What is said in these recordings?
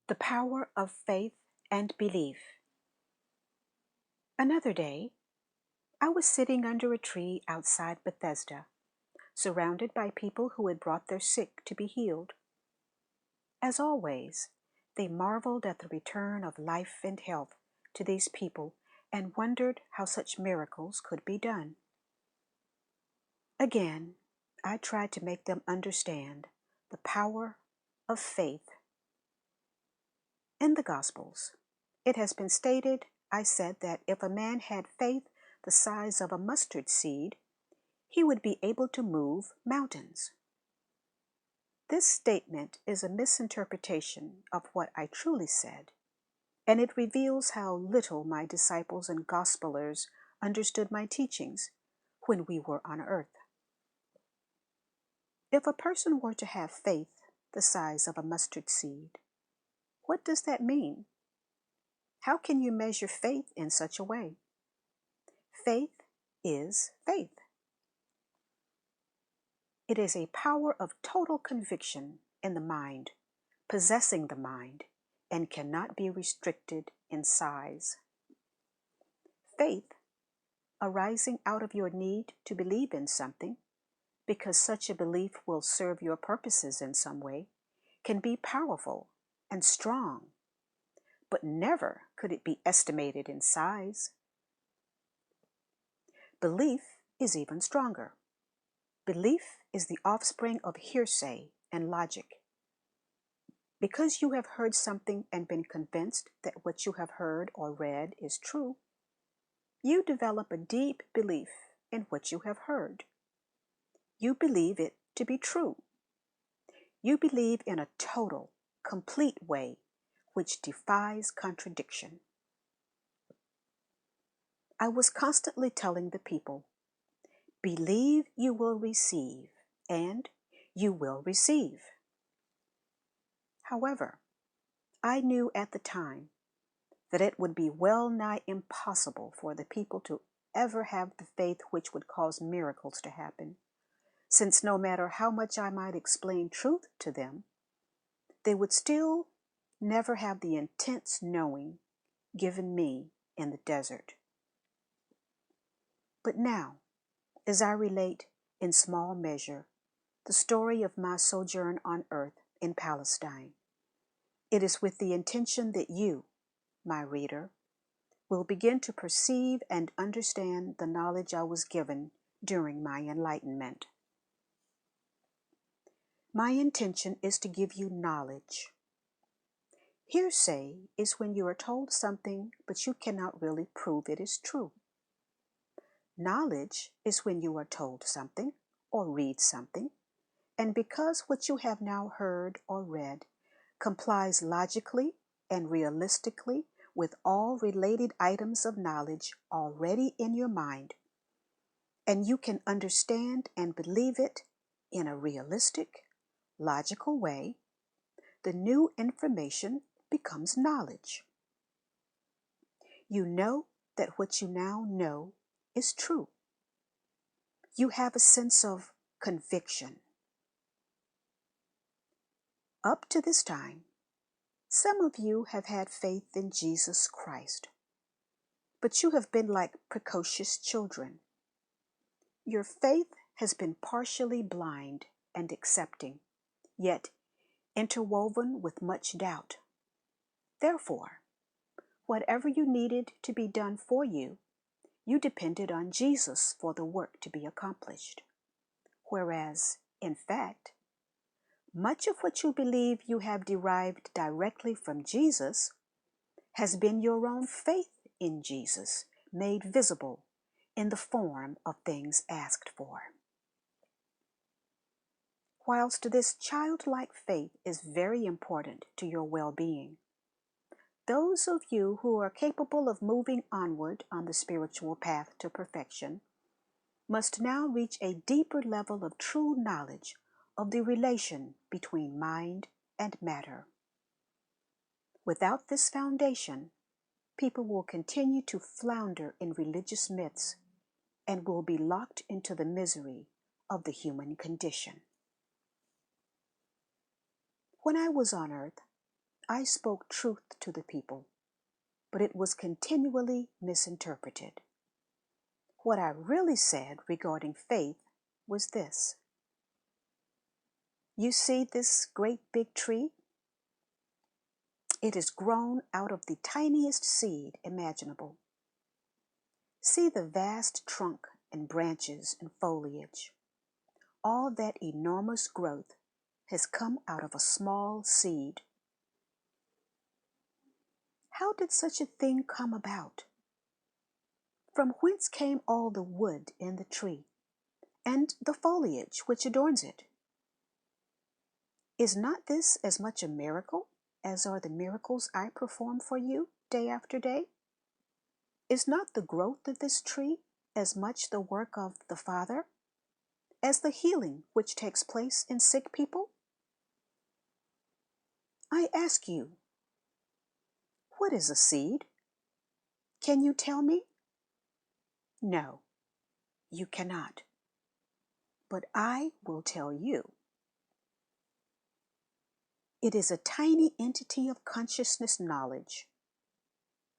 The power of faith and belief. Another day, I was sitting under a tree outside Bethesda, surrounded by people who had brought their sick to be healed. As always, they marveled at the return of life and health to these people and wondered how such miracles could be done. Again, I tried to make them understand the power of faith. In the Gospels, it has been stated, I said, that if a man had faith the size of a mustard seed, he would be able to move mountains. This statement is a misinterpretation of what I truly said, and it reveals how little my disciples and gospelers understood my teachings when we were on earth. If a person were to have faith the size of a mustard seed, what does that mean? How can you measure faith in such a way? Faith is faith. It is a power of total conviction in the mind, possessing the mind, and cannot be restricted in size. Faith, arising out of your need to believe in something, because such a belief will serve your purposes in some way, can be powerful and strong, but never could it be estimated in size. Belief is even stronger. Belief is the offspring of hearsay and logic. Because you have heard something and been convinced that what you have heard or read is true, you develop a deep belief in what you have heard. You believe it to be true. You believe in a total, complete way which defies contradiction. I was constantly telling the people, believe you will receive, and you will receive. However, I knew at the time that it would be well nigh impossible for the people to ever have the faith which would cause miracles to happen, since no matter how much I might explain truth to them, they would still never have the intense knowing given me in the desert. But now, as I relate in small measure the story of my sojourn on earth in Palestine, it is with the intention that you, my reader, will begin to perceive and understand the knowledge I was given during my enlightenment. My intention is to give you knowledge. Hearsay is when you are told something but you cannot really prove it is true. Knowledge is when you are told something or read something, and because what you have now heard or read complies logically and realistically with all related items of knowledge already in your mind, and you can understand and believe it in a realistic, logical way, the new information becomes knowledge. You know that what you now know is true. You have a sense of conviction. Up to this time, some of you have had faith in Jesus Christ, but you have been like precocious children. Your faith has been partially blind and accepting, yet interwoven with much doubt. Therefore, whatever you needed to be done for you, you depended on Jesus for the work to be accomplished. Whereas, in fact, much of what you believe you have derived directly from Jesus has been your own faith in Jesus made visible in the form of things asked for. Whilst this childlike faith is very important to your well-being, those of you who are capable of moving onward on the spiritual path to perfection must now reach a deeper level of true knowledge of the relation between mind and matter. Without this foundation, people will continue to flounder in religious myths and will be locked into the misery of the human condition. When I was on earth, I spoke truth to the people, but it was continually misinterpreted. What I really said regarding faith was this. You see this great big tree? It is grown out of the tiniest seed imaginable. See the vast trunk and branches and foliage. All that enormous growth has come out of a small seed. How did such a thing come about? From whence came all the wood in the tree, and the foliage which adorns it? Is not this as much a miracle as are the miracles I perform for you day after day? Is not the growth of this tree as much the work of the Father as the healing which takes place in sick people? I ask you, what is a seed? Can you tell me? No, you cannot. But I will tell you. It is a tiny entity of consciousness knowledge.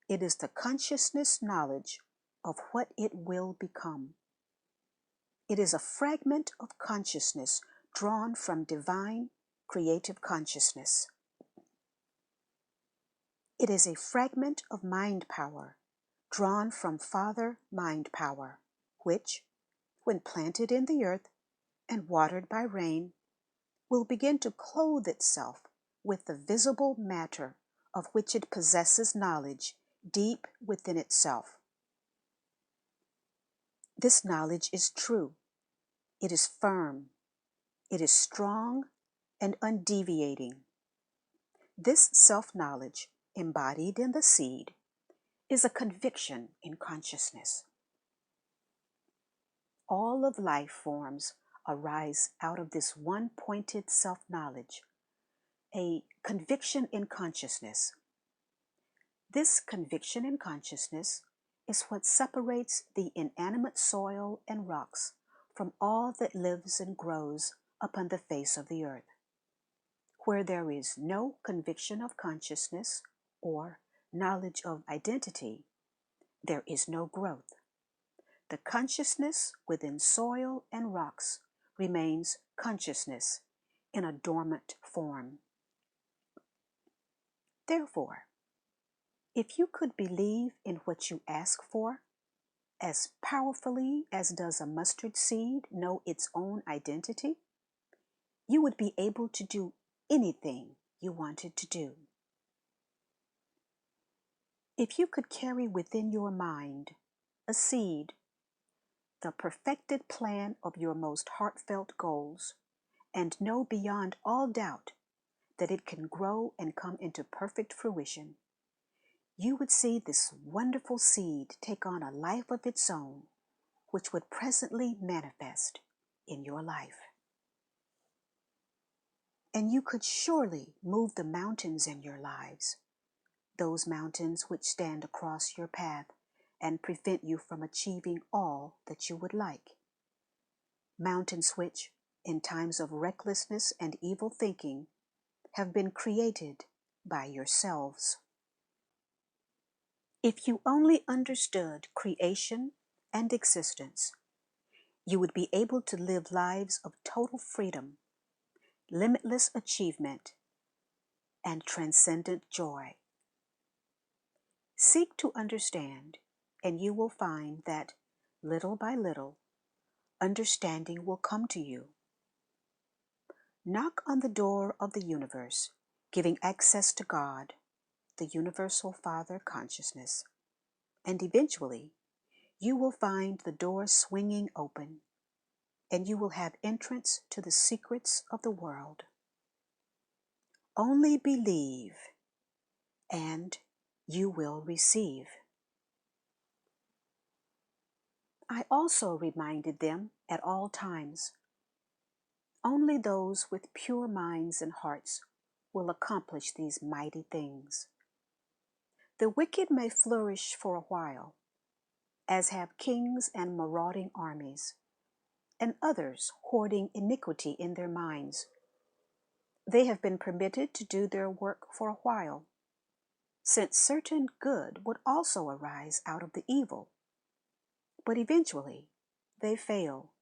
It is the consciousness knowledge of what it will become. It is a fragment of consciousness drawn from divine creative consciousness. It is a fragment of mind power drawn from Father mind power, which, when planted in the earth and watered by rain, will begin to clothe itself with the visible matter of which it possesses knowledge deep within itself. This knowledge is true. It is firm. It is strong and undeviating. This self-knowledge, embodied in the seed, is a conviction in consciousness. All of life forms arise out of this one-pointed self-knowledge, a conviction in consciousness. This conviction in consciousness is what separates the inanimate soil and rocks from all that lives and grows upon the face of the earth. Where there is no conviction of consciousness or knowledge of identity, there is no growth. The consciousness within soil and rocks remains consciousness in a dormant form. Therefore, if you could believe in what you ask for, as powerfully as does a mustard seed know its own identity, you would be able to do anything you wanted to do. If you could carry within your mind a seed, the perfected plan of your most heartfelt goals, and know beyond all doubt that it can grow and come into perfect fruition, you would see this wonderful seed take on a life of its own, which would presently manifest in your life. And you could surely move the mountains in your lives, those mountains which stand across your path and prevent you from achieving all that you would like. Mountains which, in times of recklessness and evil thinking, have been created by yourselves. If you only understood creation and existence, you would be able to live lives of total freedom, limitless achievement, and transcendent joy. Seek to understand, and you will find that, little by little, understanding will come to you. Knock on the door of the universe, giving access to God, the Universal Father Consciousness, and eventually you will find the door swinging open, and you will have entrance to the secrets of the world. Only believe, and you will receive. I also reminded them at all times, only those with pure minds and hearts will accomplish these mighty things. The wicked may flourish for a while, as have kings and marauding armies, and others hoarding iniquity in their minds. They have been permitted to do their work for a while, since certain good would also arise out of the evil. But eventually, they fail,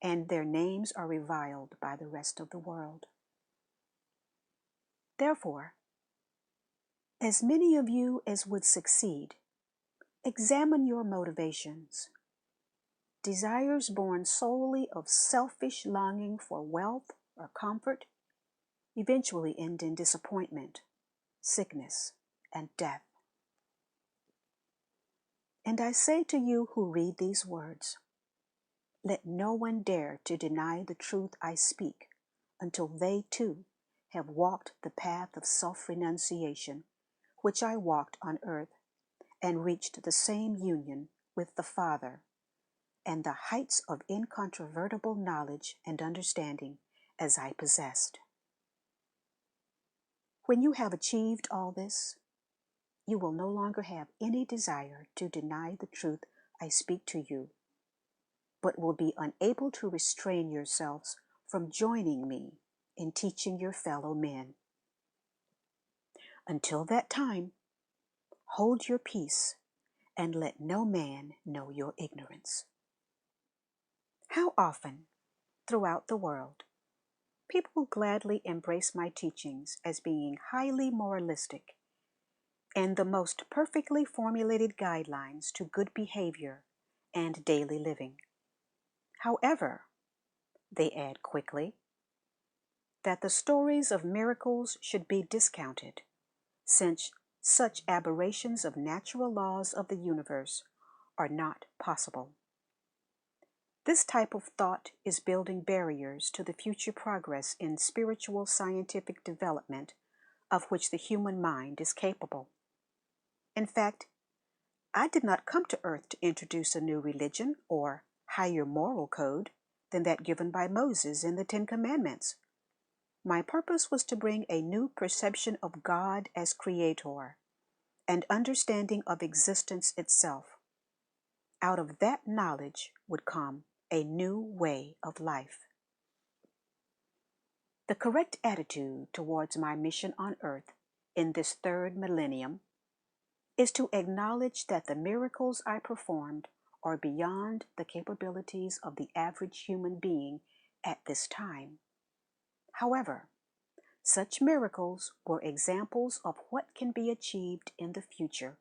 and their names are reviled by the rest of the world. Therefore, as many of you as would succeed, examine your motivations. Desires born solely of selfish longing for wealth or comfort eventually end in disappointment, sickness, and death. And I say to you who read these words, let no one dare to deny the truth I speak until they too have walked the path of self-renunciation which I walked on earth, and reached the same union with the Father and the heights of incontrovertible knowledge and understanding as I possessed. When you have achieved all this, you will no longer have any desire to deny the truth I speak to you, but will be unable to restrain yourselves from joining me in teaching your fellow men. Until that time, hold your peace and let no man know your ignorance. How often, throughout the world, people gladly embrace my teachings as being highly moralistic and the most perfectly formulated guidelines to good behavior and daily living. However, they add quickly, that the stories of miracles should be discounted, since such aberrations of natural laws of the universe are not possible. This type of thought is building barriers to the future progress in spiritual scientific development of which the human mind is capable. In fact, I did not come to earth to introduce a new religion or higher moral code than that given by Moses in the Ten Commandments. My purpose was to bring a new perception of God as Creator and understanding of existence itself. Out of that knowledge would come a new way of life. The correct attitude towards my mission on earth in this third millennium is to acknowledge that the miracles I performed are beyond the capabilities of the average human being at this time. However, such miracles were examples of what can be achieved in the future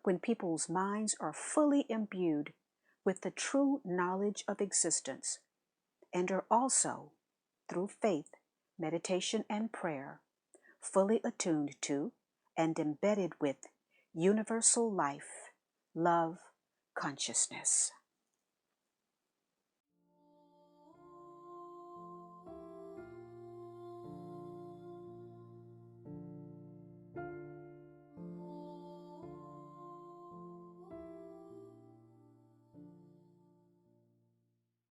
when people's minds are fully imbued with the true knowledge of existence and are also, through faith, meditation, and prayer, fully attuned to and embedded with universal life, love, consciousness.